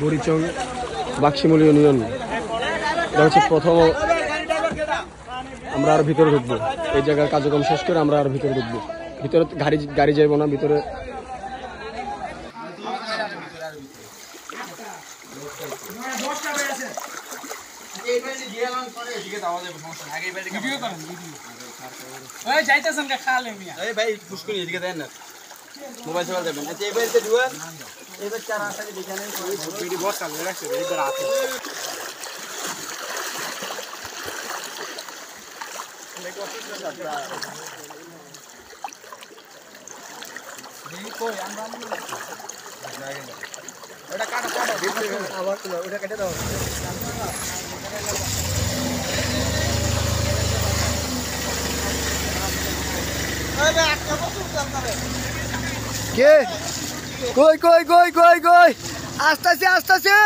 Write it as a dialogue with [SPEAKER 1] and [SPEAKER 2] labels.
[SPEAKER 1] Burichang বাক্সিমূল union. এটা হচ্ছে প্রথম। আমরা আর ভিতরে ঢুকবো, এই জায়গার কার্যক্রম শেষ করে আমরা আর ভিতরে ঢুকবো। ভিতরে গাড়ি যাইবো না ভিতরে।
[SPEAKER 2] মোবাইল চলা যাবেন এই বাড়িতে ঢুকেন। এবার চার আটটাকে দেখে নেন ভিডিও বস চালু রাখছে এবার আছে ওটা কাটা কাটা আবার ওটা কেটে দাও।
[SPEAKER 1] কে কই কই কই কই কই আসতেছে আসতেছে।